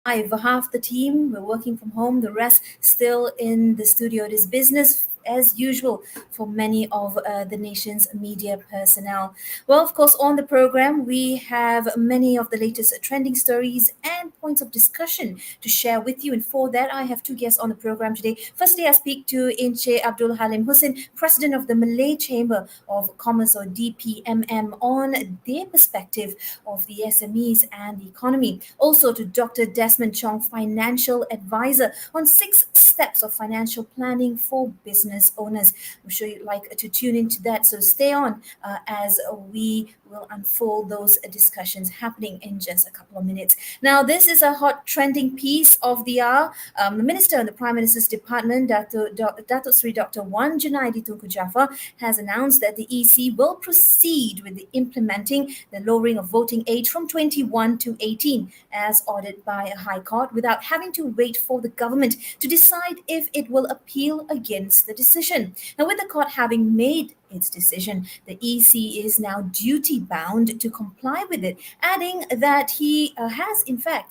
Half the team we're working from home, the rest still in the studio. It is business as usual for many of the nation's media personnel. Well, of course, on the program, we have many of the latest trending stories and points of discussion to share with you. And for that, I have two guests on the program today. Firstly, I speak to Encik Abdul Halim Husin, President of the Malay Chamber of Commerce, or DPMM, on their perspective of the SMEs and the economy. Also to Dr. Desmond Chong, Financial Advisor, on 6 steps of financial planning for business owners. I'm sure you'd like to tune into that, so stay on as we will unfold those discussions happening in just a couple of minutes. Now, this is a hot trending piece of the hour. The Minister in the Prime Minister's Department, Datuk Sri Dr. Wan Junaidi Tunku Jaafar, has announced that the EC will proceed with the implementing the lowering of voting age from 21 to 18 as ordered by a High Court, without having to wait for the government to decide if it will appeal against the decision. Now, with the court having made its decision, the EC is now duty bound to comply with it, adding that the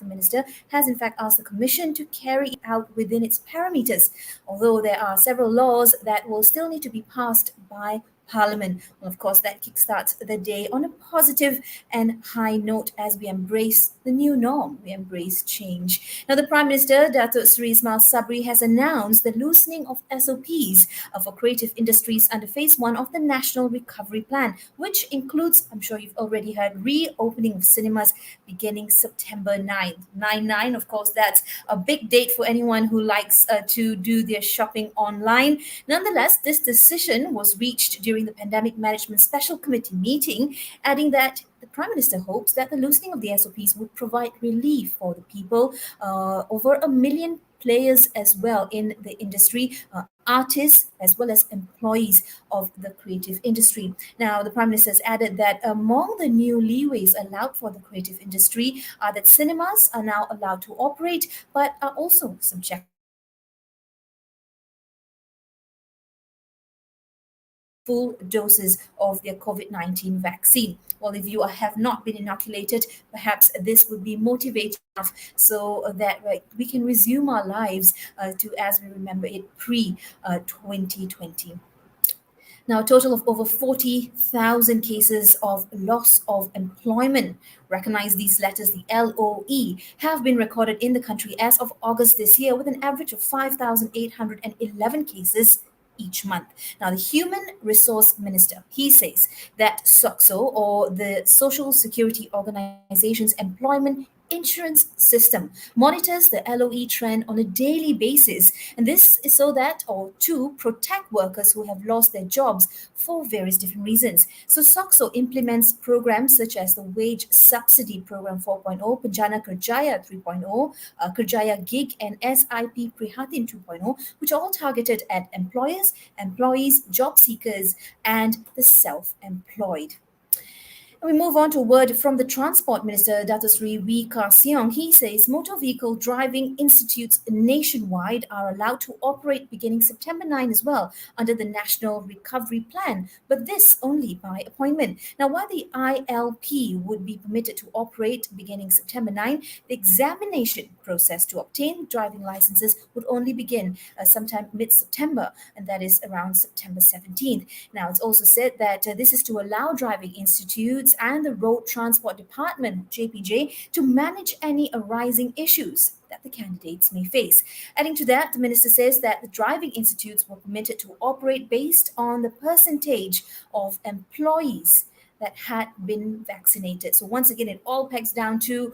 Minister has in fact asked the Commission to carry out within its parameters, although there are several laws that will still need to be passed by Parliament. Well, of course, that kickstarts the day on a positive and high note as we embrace the new norm. We embrace change. Now, the Prime Minister, Datuk Sri Ismail Sabri, has announced the loosening of SOPs for creative industries under Phase 1 of the National Recovery Plan, which includes, I'm sure you've already heard, reopening of cinemas beginning September 9th. 9/9, of course, that's a big date for anyone who likes to do their shopping online. Nonetheless, this decision was reached during the Pandemic Management Special Committee meeting, adding that the Prime Minister hopes that the loosening of the SOPs would provide relief for the people, over 1 million players as well in the industry, artists as well as employees of the creative industry. Now, the Prime Minister has added that among the new leeways allowed for the creative industry are that cinemas are now allowed to operate, but are also subject full doses of their COVID-19 vaccine. Well, if you have not been inoculated, perhaps this would be motivating enough so that we can resume our lives to as we remember it pre-2020. Now, a total of over 40,000 cases of loss of employment, recognize these letters, the LOE, have been recorded in the country as of August this year, with an average of 5,811 cases each month. Now, the Human Resource Minister, he says that SOCSO, or the Social Security Organization's employment insurance system, monitors the LOE trend on a daily basis, and this is so that, or to protect workers who have lost their jobs for various different reasons. So SOCSO implements programs such as the Wage Subsidy Program 4.0, Penjana Kerjaya 3.0, Kerjaya Gig, and SIP Prihatin 2.0, which are all targeted at employers, employees, job seekers, and the self-employed. And we move on to a word from the Transport Minister, Dato Sri Wee Ka Siong. He says motor vehicle driving institutes nationwide are allowed to operate beginning September 9 as well under the National Recovery Plan, but this only by appointment. Now, while the ILP would be permitted to operate beginning September 9, the examination process to obtain driving licenses would only begin sometime mid-September, and that is around September 17th. Now, it's also said that this is to allow driving institutes and the Road Transport Department, JPJ, to manage any arising issues that the candidates may face. Adding to that, the minister says that the driving institutes were permitted to operate based on the percentage of employees that had been vaccinated. So once again, it all pegs down to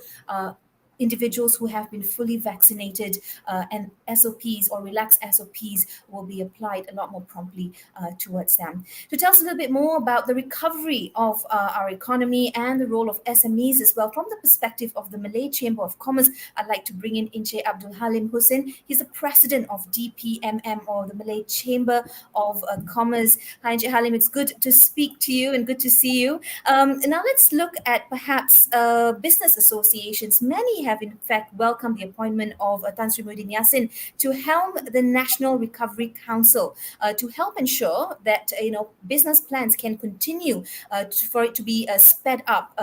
individuals who have been fully vaccinated, and SOPs or relaxed SOPs will be applied a lot more promptly towards them. To tell us a little bit more about the recovery of our economy and the role of SMEs as well, from the perspective of the Malay Chamber of Commerce, I'd like to bring in Encik Abdul Halim Husin. He's the president of DPMM, or the Malay Chamber of Commerce. Hi, Encik Halim, it's good to speak to you and good to see you. Now let's look at perhaps business associations. Many have in fact welcomed the appointment of Tan Sri Muhyiddin Yassin to helm the National Recovery Council to help ensure that business plans can continue for it to be sped up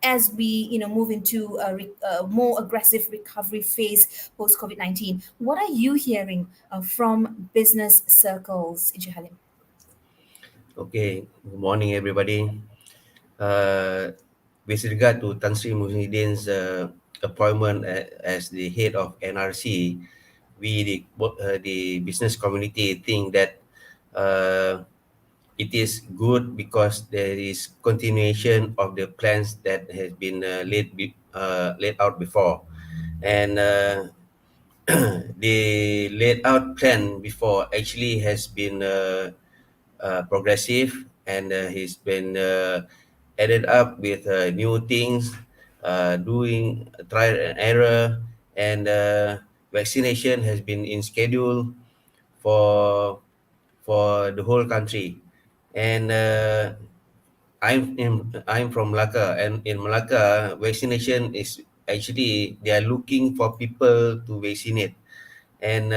as we move into a more aggressive recovery phase post COVID-19. What are you hearing from business circles, Halim? Okay, good morning, everybody. Uh, with regard to Tan Sri Muhyiddin's appointment as the head of NRC, the business community, think that uh, it is good because there is continuation of the plans that has been laid out before, and the laid out plan before actually has been progressive, and he's been added up with new things, doing trial and error, and vaccination has been in schedule for the whole country. And I'm from Malacca, and in Malacca, vaccination is actually they are looking for people to vaccinate, and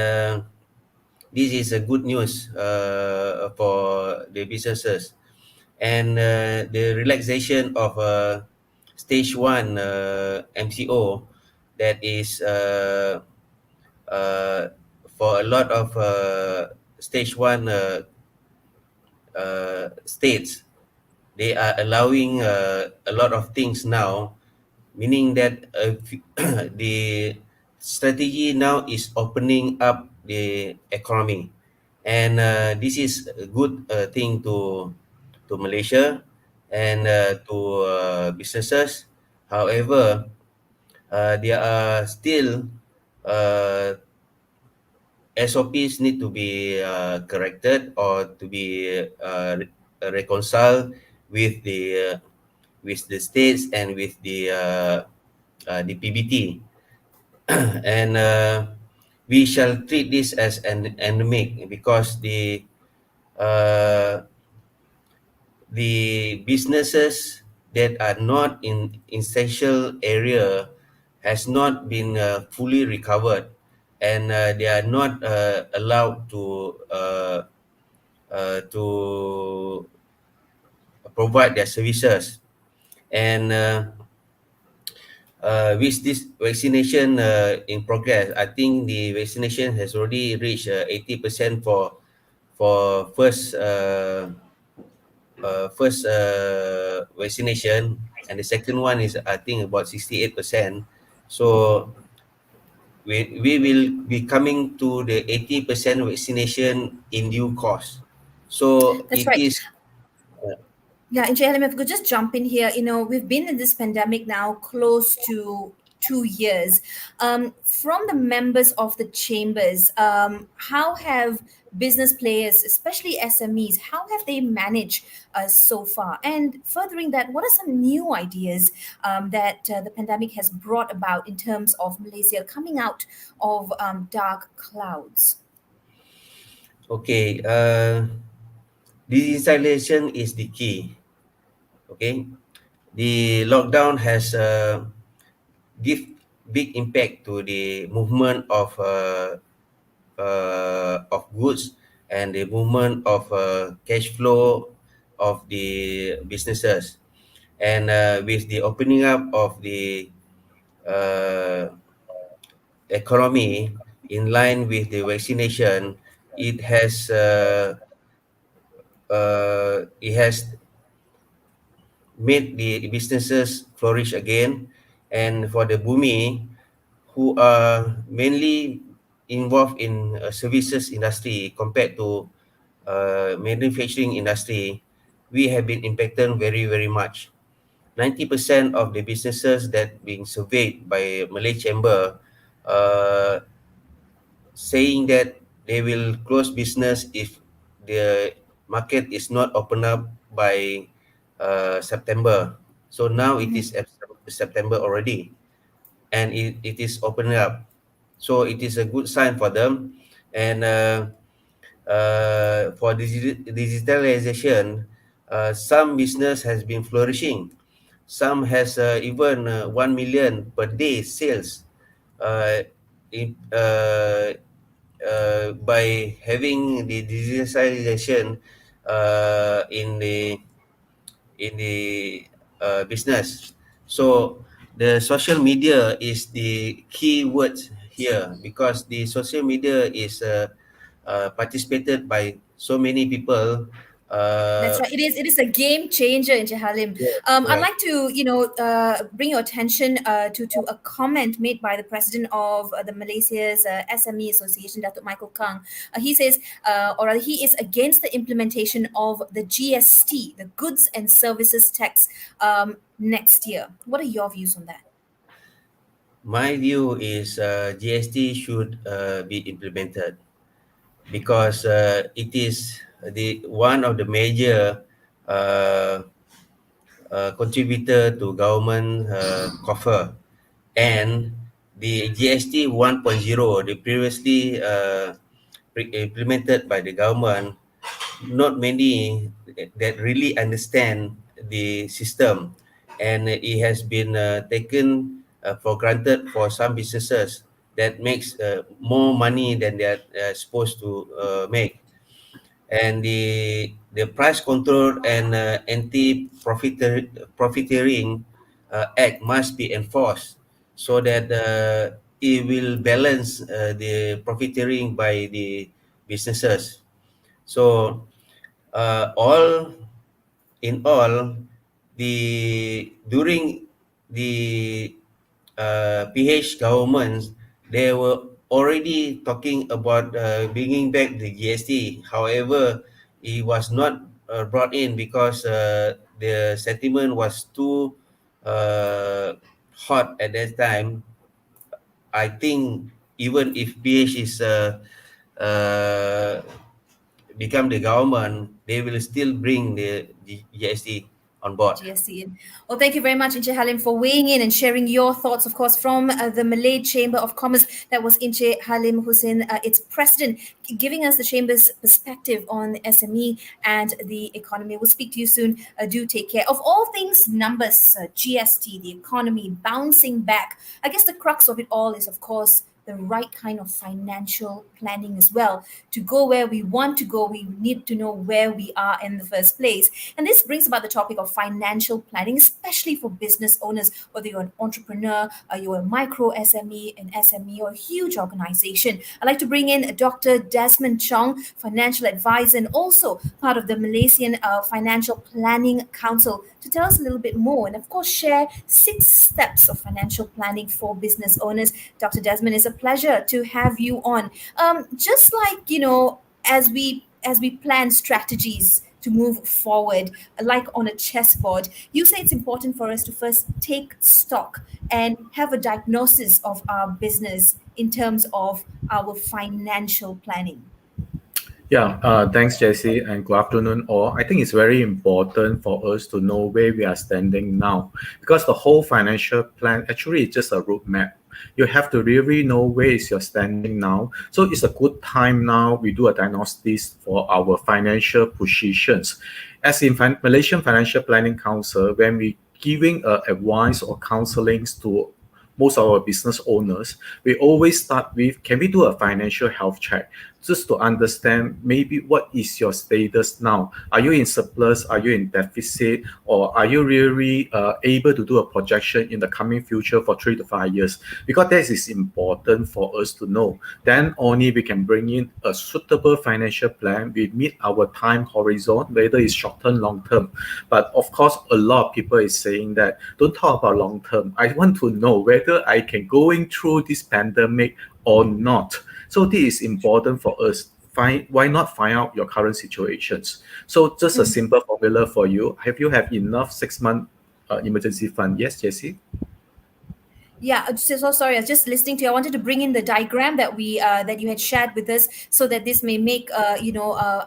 this is a good news for the businesses, and the relaxation of stage one MCO, that is uh, for a lot of stage one states. They are allowing a lot of things now, meaning that the strategy now is opening up the economy, and this is a good thing to Malaysia and to businesses. However, there are still uh, SOPs need to be corrected or to be reconciled with the states and with the PBT, and we shall treat this as an endemic because uh, the businesses that are not in essential area has not been fully recovered, and they are not allowed to provide their services, and with this vaccination in progress, I think the vaccination has already reached 80% for first vaccination, and the second one is I think about 68%. So we will be coming to the 80% vaccination in due course. So That's it right. is. Yeah, and Jayalem, if I could just jump in here, we've been in this pandemic now close to 2 years. From the members of the chambers, how have business players, especially SMEs, how have they managed so far? And furthering that, what are some new ideas that the pandemic has brought about in terms of Malaysia coming out of dark clouds? Okay, digitalization is the key. Okay, the lockdown has give big impact to the movement of goods and the movement of cash flow of the businesses, and with the opening up of the uh, economy in line with the vaccination, it has made the businesses flourish again. And for the Bumi, who are mainly involved in services industry compared to manufacturing industry, we have been impacted very, very much. 90% of the businesses that being surveyed by Malay Chamber uh, saying that they will close business if the market is not open up by September. So now it is September already, and it is opening up. So it is a good sign for them. And for digitalization, some business has been flourishing. Some has even 1 million per day sales uh, by having the digitalization in the business. So the social media is the key word here, because the social media is participated by so many people. That's Uh, right. It is a game changer in Jahalim. yes, I'd correct. like to bring your attention to a comment made by the president of the Malaysia's SME Association, Datuk Michael Kang. He says, or rather, he is against the implementation of the GST, the Goods and Services Tax, next year. What are your views on that? My view is GST should be implemented, because it is the one of the major uh, contributor to government coffer. And the GST 1.0, the previously implemented by the government, not many that really understand the system, and it has been taken for granted for some businesses that makes more money than they are supposed to make. And the price control and anti profiteering act must be enforced, so that it will balance the profiteering by the businesses. So all in all, the during the PH governments, they were already talking about bringing back the GST. However, it was not brought in because the sentiment was too uh, hot at that time. I think even if PH is uh, become the government, they will still bring the GST on board. GST in. Well, thank you very much, Inche Halim, for weighing in and sharing your thoughts, of course, from the Malay Chamber of Commerce. That was Inche Halim HUSIN, its president, giving us the Chamber's perspective on the SME and the economy. We'll speak to you soon. Do take care. Of all things, numbers, GST, the economy, bouncing back. I guess the crux of it all is, of course, the right kind of financial planning as well. To go where we want to go, we need to know where we are in the first place. And this brings about the topic of financial planning, especially for business owners, whether you're an entrepreneur, you're a micro SME, an SME, or a huge organization. I'd like to bring in Dr. Desmond Chong, financial advisor, and also part of the Malaysian Financial Planning Council, to tell us a little bit more and, of course, share 6 steps of financial planning for business owners. Dr. Desmond, it's a pleasure to have you on. Just like, as we plan strategies to move forward, like on a chessboard, you say it's important for us to first take stock and have a diagnosis of our business in terms of our financial planning. Yeah, thanks, Jesse, and good afternoon, all. I think it's very important for us to know where we are standing now, because the whole financial plan actually is just a roadmap. You have to really know where is your standing now. So it's a good time now we do a diagnosis for our financial positions. As in Malaysian Financial Planning Council, when we giving advice or counselings to most of our business owners, we always start with, can we do a financial health check, just to understand maybe what is your status now. Are you in surplus? Are you in deficit? Or are you really able to do a projection in the coming future for 3 to 5 years? Because that is important for us to know. Then only we can bring in a suitable financial plan. We meet our time horizon, whether it's short term, long term. But of course, a lot of people is saying that don't talk about long term. I want to know whether I can going through this pandemic or not. So this is important for us. Why not find out your current situations? So just a simple formula for you. Have you have enough 6 month emergency fund? Yes, Jesse? Yeah, so sorry. I was just listening to you. I wanted to bring in the diagram that you had shared with us, so that this may make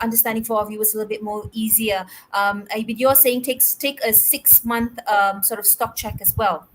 understanding for our viewers a little bit more easier. But you're saying take a 6 month sort of stock check as well.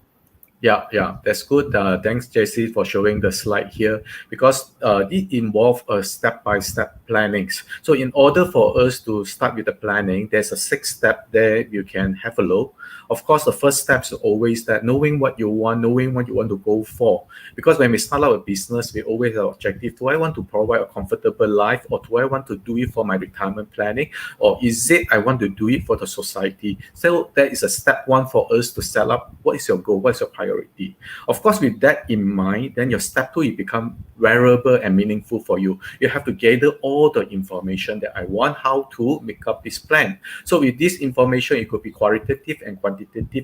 Yeah, that's good. Thanks, Jessy, for showing the slide here because it involves a step-by-step plannings. So in order for us to start with the planning, there's a 6 step there you can have a look. Of course, the first step is always that knowing what you want, knowing what you want to go for. Because when we start out a business, we always have an objective. Do I want to provide a comfortable life, or do I want to do it for my retirement planning, or is it I want to do it for the society? So that is a step one for us to set up what is your goal, what is your priority. Of course, with that in mind, then your step two, it become variable and meaningful for you. You have to gather all the information that I want, how to make up this plan. So with this information, it could be qualitative and quantitative,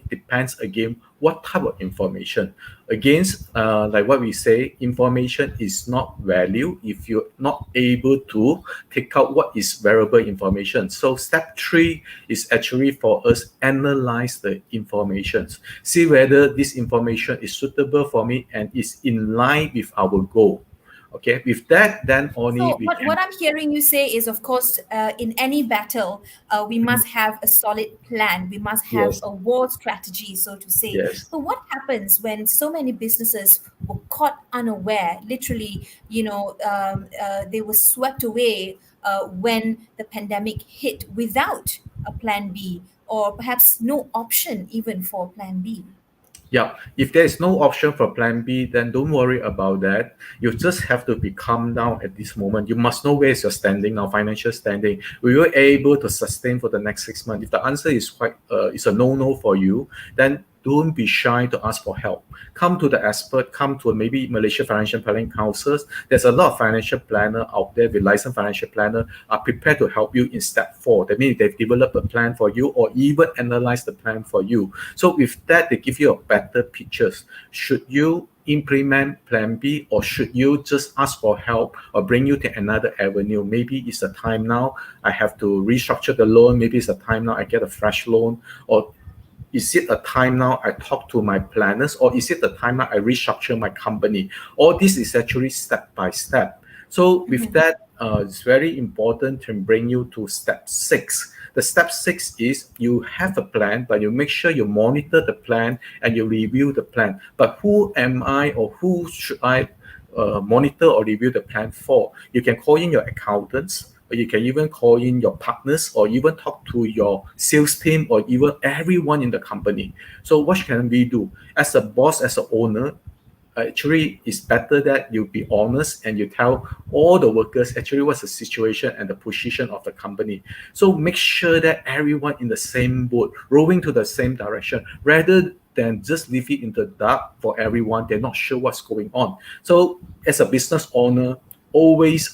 depends again what type of information. Against, like what we say, information is not value if you're not able to take out what is variable information. So step three is actually for us analyze the information, see whether this information is suitable for me and is in line with our goal. Okay, with that, then only So we what can. I'm hearing you say is, of course, in any battle, we must have a solid plan. We must have Yes, a war strategy, so to say. yes. But what happens when so many businesses were caught unaware? Literally, they were swept away when the pandemic hit without a plan B, or perhaps no option even for plan B. Yeah, if there is no option for plan B, then don't worry about that. You just have to be calm down at this moment. You must know where is your standing now, financial standing. Will you able to sustain for the next 6 months? If the answer is quite is a no for you, then don't be shy to ask for help. Come to the expert, come to maybe Malaysia Financial Planning Councils. There's a lot of financial planner out there with licensed financial planner are prepared to help you in step four. That means they've developed a plan for you or even analyze the plan for you. So with that, they give you a better pictures. Should you implement plan B, or should you just ask for help or bring you to another avenue? Maybe it's a time now I have to restructure the loan. Maybe it's a time now I get a fresh loan, or is it a time now I talk to my planners, or is it the time now I restructure my company? All this is actually step by step. So with that, it's very important to bring you to step six. The step six is you have a plan, but you make sure you monitor the plan and you review the plan. But who am I, or who should I monitor or review the plan for? You can call in your accountants, or you can even call in your partners, or even talk to your sales team, or even everyone in the company. So what can we do? As a boss, as an owner, actually it's better that you be honest and you tell all the workers actually what's the situation and the position of the company. So make sure that everyone in the same boat, rowing to the same direction, rather than just leave it in the dark for everyone. They're not sure what's going on. So as a business owner, always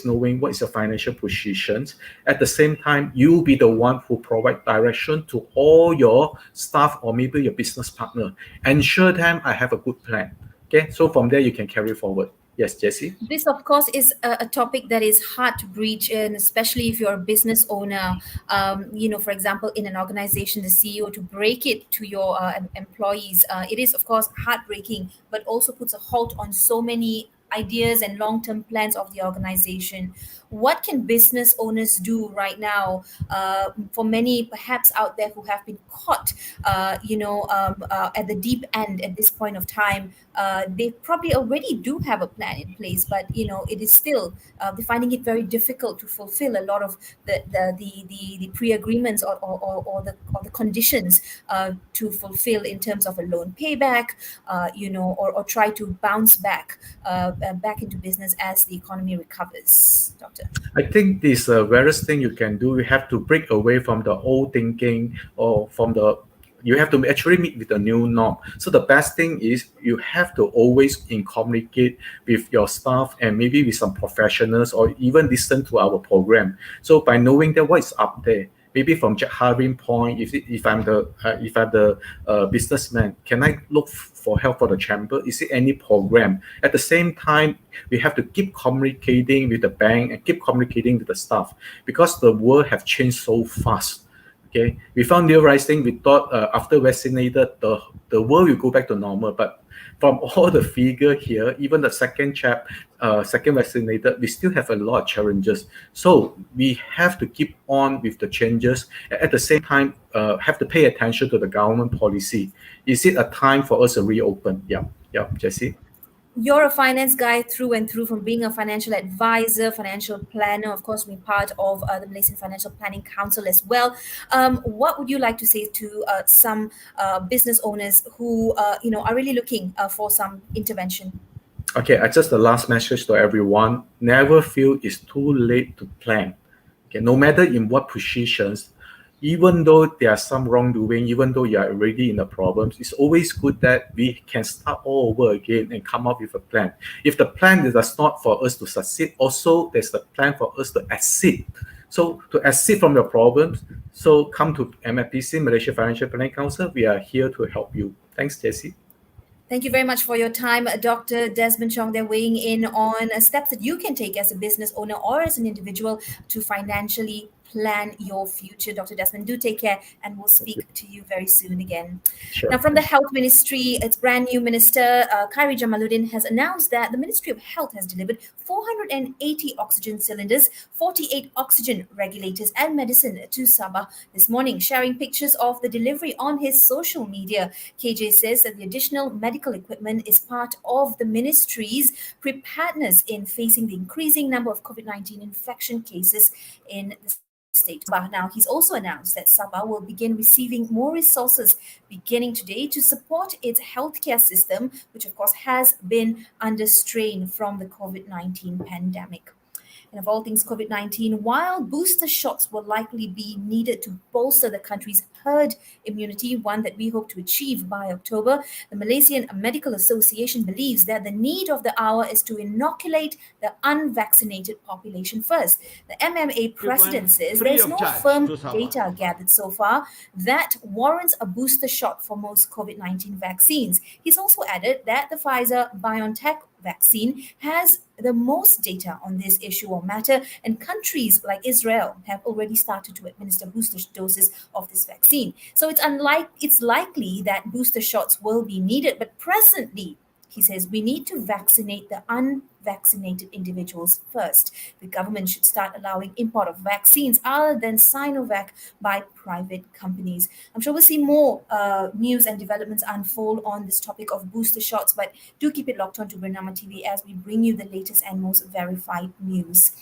knowing what is your financial positions. At the same time, you'll be the one who provide direction to all your staff or maybe your business partner. Ensure them I have a good plan. Okay, so from there you can carry forward. Yes, Jessy. This, of course, is a topic that is hard to breach in, especially if you're a business owner. For example, in an organization, the CEO to break it to your employees, it is, of course, heartbreaking, but also puts a halt on so many ideas and long-term plans of the organization. What can business owners do right now? For many, perhaps out there who have been caught, at the deep end at this point of time, they probably already do have a plan in place, but it is still they're finding it very difficult to fulfill a lot of the pre-agreements or the conditions to fulfill in terms of a loan payback, or try to bounce back into business as the economy recovers, Doctor. I think this various thing you can do. You have to break away from the old thinking, or from the you have to actually meet with the new norm. So the best thing is you have to always communicate with your staff and maybe with some professionals, or even listen to our program. So by knowing that what is up there, maybe from Halim point, if I'm the businessman, can I look for help for the chamber? Is it any program? At the same time, we have to keep communicating with the bank and keep communicating with the staff, because the world have changed so fast. Okay, we found new rising. We thought after vaccinated, the world will go back to normal. But from all the figure here, even the second vaccinated, we still have a lot of challenges. So we have to keep on with the changes. At the same time, have to pay attention to the government policy. Is it a time for us to reopen? Yeah, Jessy. You're a finance guy through and through, from being a financial advisor, financial planner, of course, being part of the Malaysian Financial Planning Council as well. What would you like to say to some business owners who are really looking for some intervention? Okay, just the last message to everyone. Never feel it's too late to plan. Okay, no matter in what positions, even though there are some wrongdoing, even though you are already in the problems, it's always good that we can start all over again and come up with a plan. If the plan does not for us to succeed, also there's the plan for us to exit. So to exit from your problems, so come to MFPC, Malaysia Financial Planning Council. We are here to help you. Thanks, Jessy. Thank you very much for your time, Dr. Desmond Chong. They're weighing in on steps that you can take as a business owner or as an individual to financially plan your future. Dr. Desmond, do take care, and we'll speak to you very soon again. Sure. Now, from the Health Ministry, its brand new minister, Khairi Jamaluddin, has announced that the Ministry of Health has delivered 480 oxygen cylinders, 48 oxygen regulators, and medicine to Sabah this morning. Sharing pictures of the delivery on his social media, KJ says that the additional medical equipment is part of the ministry's preparedness in facing the increasing number of COVID-19 infection cases in the state. Now, he's also announced that Sabah will begin receiving more resources beginning today to support its healthcare system, which of course has been under strain from the COVID-19 pandemic. And of all things COVID-19, while booster shots will likely be needed to bolster the country's herd immunity, one that we hope to achieve by October, the Malaysian Medical Association believes that the need of the hour is to inoculate the unvaccinated population first. The MMA president says there's no firm data gathered so far that warrants a booster shot for most COVID-19 vaccines. He's also added that the Pfizer-BioNTech vaccine has the most data on this issue or matter, and countries like Israel have already started to administer booster doses of this vaccine. So it's likely that booster shots will be needed, but presently, he says, we need to vaccinate the unvaccinated individuals first. The government should start allowing import of vaccines other than Sinovac by private companies. I'm sure we'll see more news and developments unfold on this topic of booster shots, but do keep it locked on to Bernama TV as we bring you the latest and most verified news.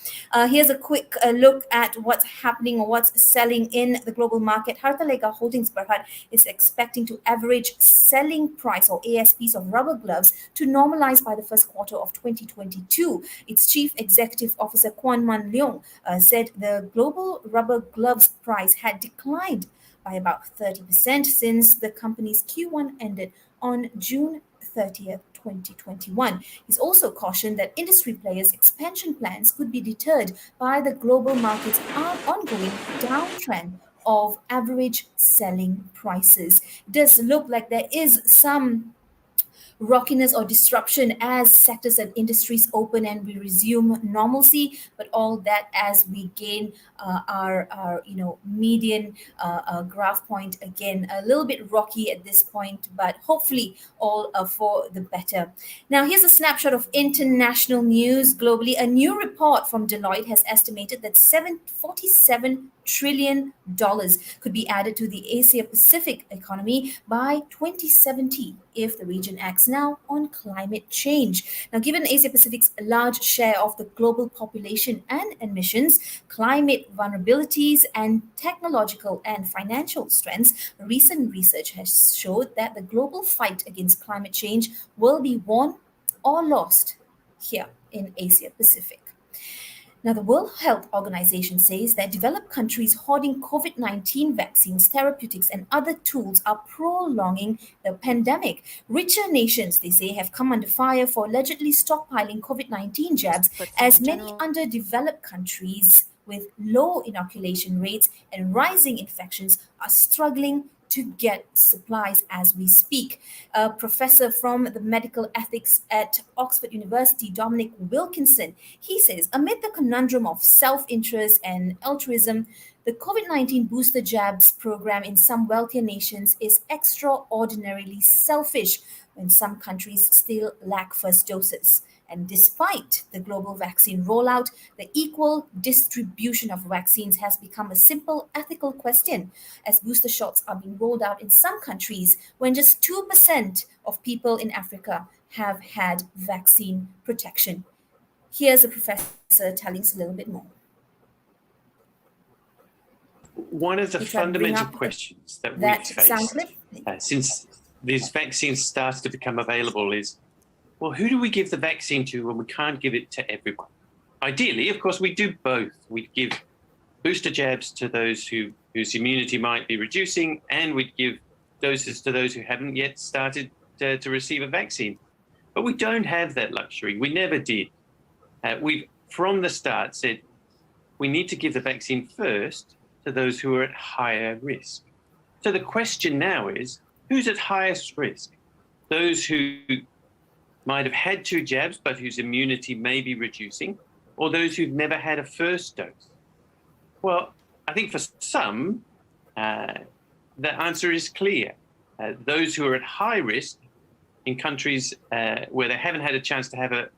Here's a quick look at what's happening or what's selling in the global market. Hartalega Holdings Berhad is expecting to average selling price or ASPs of rubber gloves to normalize by the first quarter of 2022. Its chief executive officer Kwan Man Leong said the global rubber gloves price had declined by about 30% since the company's Q1 ended on June 30th, 2021. He's also cautioned that industry players' expansion plans could be deterred by the global market's ongoing downtrend of average selling prices. It does look like there is some rockiness or disruption as sectors and industries open and we resume normalcy, but all that as we gain our median graph point again. A little bit rocky at this point, but hopefully all for the better. Now, here's a snapshot of international news globally. A new report from Deloitte has estimated that $47 trillion could be added to the Asia Pacific economy by 2070 if the region acts now on climate change. Now, given Asia Pacific's large share of the global population and emissions, climate vulnerabilities, and technological and financial strengths, recent research has showed that the global fight against climate change will be won or lost here in Asia Pacific. Now, the World Health Organization says that developed countries hoarding COVID-19 vaccines, therapeutics, and other tools are prolonging the pandemic. Richer nations, they say, have come under fire for allegedly stockpiling COVID-19 jabs, as many underdeveloped countries with low inoculation rates and rising infections are struggling to get supplies as we speak. A professor from the medical ethics at Oxford University, Dominic Wilkinson, he says, amid the conundrum of self-interest and altruism, The COVID-19 booster jabs program in some wealthier nations is extraordinarily selfish when some countries still lack first doses. And despite the global vaccine rollout, the equal distribution of vaccines has become a simple ethical question, as booster shots are being rolled out in some countries when just 2% of people in Africa have had vaccine protection. Here's the professor telling us a little bit more. One of the fundamental questions that we've faced since these vaccines started to become available is, well, who do we give the vaccine to when we can't give it to everyone? Ideally, of course, we do both. We give booster jabs to those whose immunity might be reducing, and we give doses to those who haven't yet started to receive a vaccine. But we don't have that luxury. We never did. We've, from the start, said we need to give the vaccine first to those who are at higher risk. So the question now is, who's at highest risk? Those who might have had 2 jabs but whose immunity may be reducing, or those who've never had a first dose? Well, I think for some, the answer is clear. Those who are at high risk in countries where they haven't had a chance to have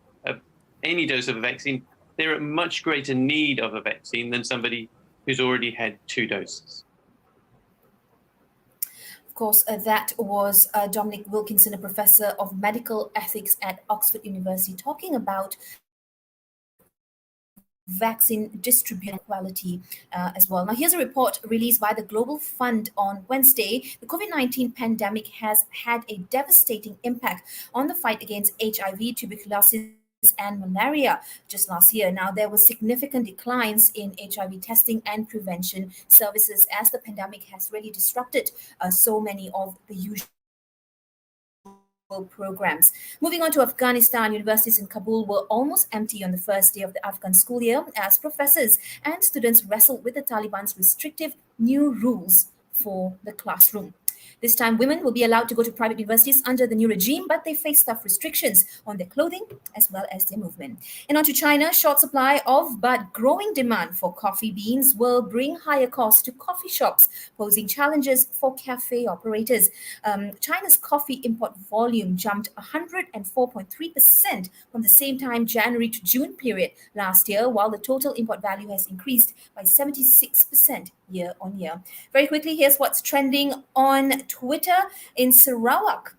any dose of a vaccine, they're at much greater need of a vaccine than somebody who's already had 2 doses. Of course, that was Dominic Wilkinson, a professor of medical ethics at Oxford University, talking about vaccine distribution quality as well. Now, here's a report released by the Global Fund on Wednesday. The COVID-19 pandemic has had a devastating impact on the fight against HIV, tuberculosis, and malaria just last year. Now, there were significant declines in HIV testing and prevention services as the pandemic has really disrupted so many of the usual programs. Moving on to Afghanistan, universities in Kabul were almost empty on the first day of the Afghan school year as professors and students wrestled with the Taliban's restrictive new rules for the classroom. This time, women will be allowed to go to private universities under the new regime, but they face tough restrictions on their clothing as well as their movement. And on to China, short supply of but growing demand for coffee beans will bring higher costs to coffee shops, posing challenges for cafe operators. China's coffee import volume jumped 104.3% from the same time January to June period last year, while the total import value has increased by 76% year on year. Very quickly, here's what's trending on Twitter in Sarawak.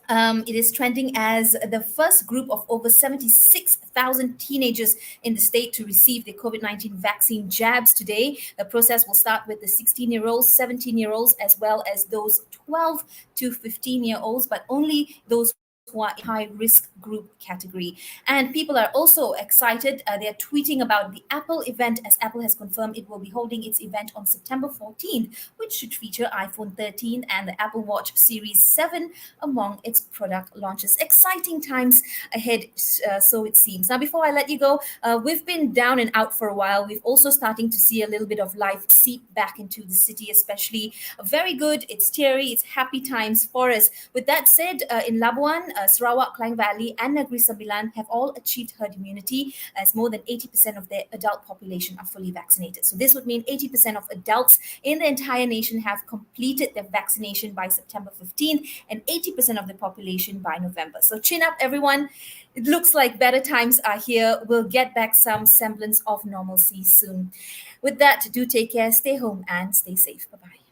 It is trending as the first group of over 76,000 teenagers in the state to receive the COVID-19 vaccine jabs today. The process will start with the 16-year-olds, 17-year-olds, as well as those 12 to 15-year-olds, but only those who are in high-risk group category. And people are also excited. They're tweeting about the Apple event, as Apple has confirmed it will be holding its event on September 14th, which should feature iPhone 13 and the Apple Watch Series 7 among its product launches. Exciting times ahead, so it seems. Now, before I let you go, we've been down and out for a while. We've also starting to see a little bit of life seep back into the city, especially. Very good. It's teary. It's happy times for us. With that said, in Labuan, Sarawak, Klang Valley and Negeri Sembilan have all achieved herd immunity, as more than 80% of their adult population are fully vaccinated. So this would mean 80% of adults in the entire nation have completed their vaccination by September 15th and 80% of the population by November. So chin up, everyone. It looks like better times are here. We'll get back some semblance of normalcy soon. With that, do take care, stay home and stay safe. Bye-bye.